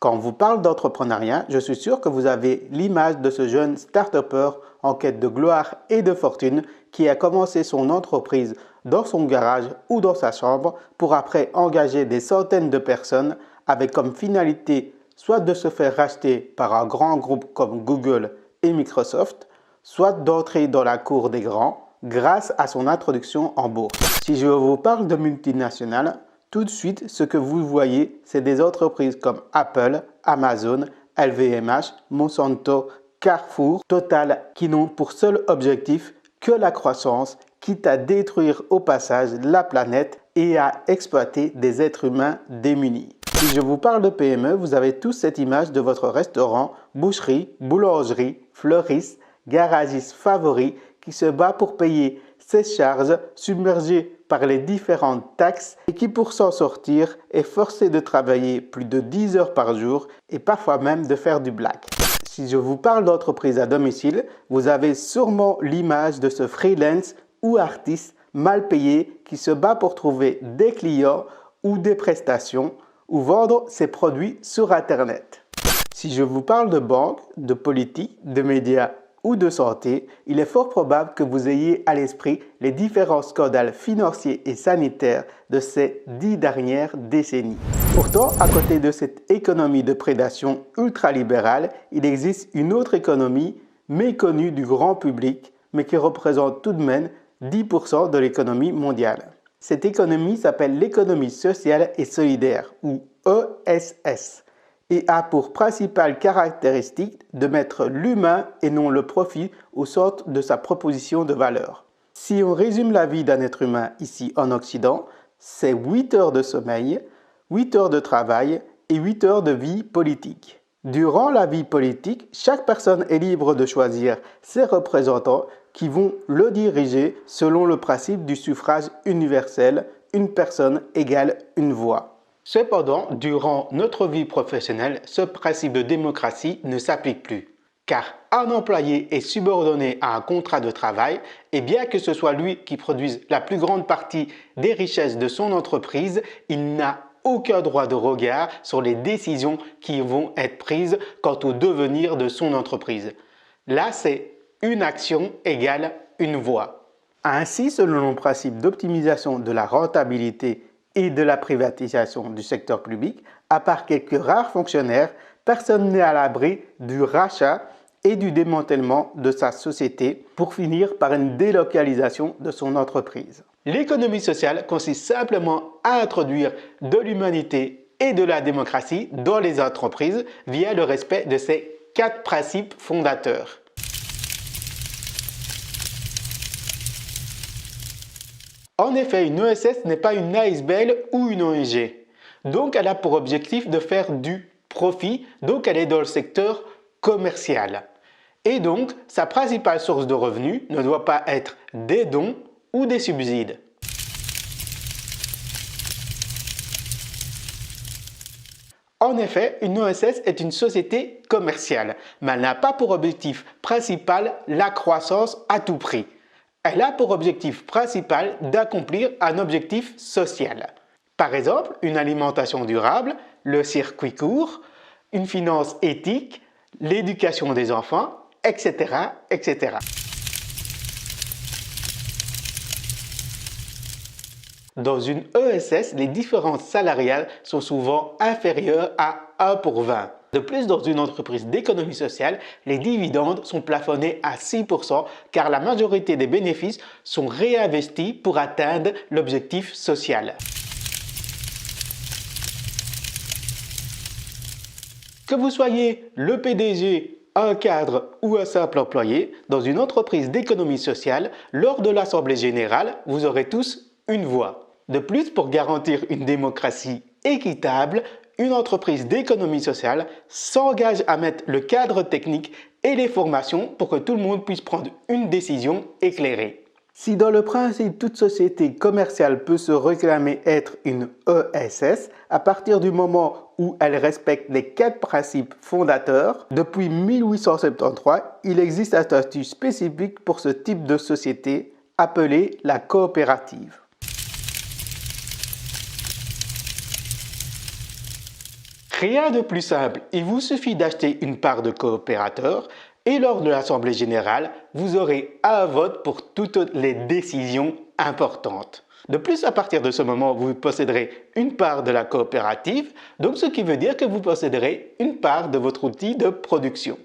Quand on vous parle d'entrepreneuriat, je suis sûr que vous avez l'image de ce jeune start-upper en quête de gloire et de fortune qui a commencé son entreprise dans son garage ou dans sa chambre pour après engager des centaines de personnes avec comme finalité soit de se faire racheter par un grand groupe comme Google et Microsoft, soit d'entrer dans la cour des grands grâce à son introduction en bourse. Si je vous parle de multinationales, tout de suite, ce que vous voyez, c'est des entreprises comme Apple, Amazon, LVMH, Monsanto, Carrefour, Total, qui n'ont pour seul objectif que la croissance, quitte à détruire au passage la planète et à exploiter des êtres humains démunis. Si je vous parle de PME, vous avez tous cette image de votre restaurant, boucherie, boulangerie, fleuriste, garagiste favori qui se bat pour payer ses charges submergées par les différentes taxes et qui pour s'en sortir est forcé de travailler plus de 10 heures par jour et parfois même de faire du black. Si je vous parle d'entreprise à domicile, vous avez sûrement l'image de ce freelance ou artiste mal payé qui se bat pour trouver des clients ou des prestations ou vendre ses produits sur Internet. Si je vous parle de banque, de politique, de médias ou de santé, il est fort probable que vous ayez à l'esprit les différents scandales financiers et sanitaires de ces 10 dernières décennies. Pourtant, à côté de cette économie de prédation ultralibérale, il existe une autre économie méconnue du grand public, mais qui représente tout de même 10% de l'économie mondiale. Cette économie s'appelle l'économie sociale et solidaire, ou ESS. Et a pour principale caractéristique de mettre l'humain et non le profit au centre de sa proposition de valeur. Si on résume la vie d'un être humain ici en Occident, c'est 8 heures de sommeil, 8 heures de travail et 8 heures de vie politique. Durant la vie politique, chaque personne est libre de choisir ses représentants qui vont le diriger selon le principe du suffrage universel, une personne égale une voix. Cependant, durant notre vie professionnelle, ce principe de démocratie ne s'applique plus. Car un employé est subordonné à un contrat de travail et bien que ce soit lui qui produise la plus grande partie des richesses de son entreprise, il n'a aucun droit de regard sur les décisions qui vont être prises quant au devenir de son entreprise. Là, c'est une action égale une voix. Ainsi, selon le principe d'optimisation de la rentabilité et de la privatisation du secteur public, à part quelques rares fonctionnaires, personne n'est à l'abri du rachat et du démantèlement de sa société pour finir par une délocalisation de son entreprise. L'économie sociale consiste simplement à introduire de l'humanité et de la démocratie dans les entreprises via le respect de ces 4 principes fondateurs. En effet, une ESS n'est pas une ASBL ou une ONG. Donc, elle a pour objectif de faire du profit, donc elle est dans le secteur commercial. Et donc, sa principale source de revenus ne doit pas être des dons ou des subsides. En effet, une OSS est une société commerciale, mais elle n'a pas pour objectif principal la croissance à tout prix. Elle a pour objectif principal d'accomplir un objectif social. Par exemple, une alimentation durable, le circuit court, une finance éthique, l'éducation des enfants, etc., etc. Dans une ESS, les différences salariales sont souvent inférieures à 1 pour 20. De plus, dans une entreprise d'économie sociale, les dividendes sont plafonnés à 6% car la majorité des bénéfices sont réinvestis pour atteindre l'objectif social. Que vous soyez le PDG, un cadre ou un simple employé, dans une entreprise d'économie sociale, lors de l'Assemblée générale, vous aurez tous une voix. De plus, pour garantir une démocratie équitable, une entreprise d'économie sociale s'engage à mettre le cadre technique et les formations pour que tout le monde puisse prendre une décision éclairée. Si dans le principe toute société commerciale peut se réclamer être une ESS, à partir du moment où elle respecte les 4 principes fondateurs, depuis 1873, il existe un statut spécifique pour ce type de société appelé la coopérative. Rien de plus simple, il vous suffit d'acheter une part de coopérateur et lors de l'Assemblée générale, vous aurez un vote pour toutes les décisions importantes. De plus, à partir de ce moment, vous posséderez une part de la coopérative, donc ce qui veut dire que vous posséderez une part de votre outil de production.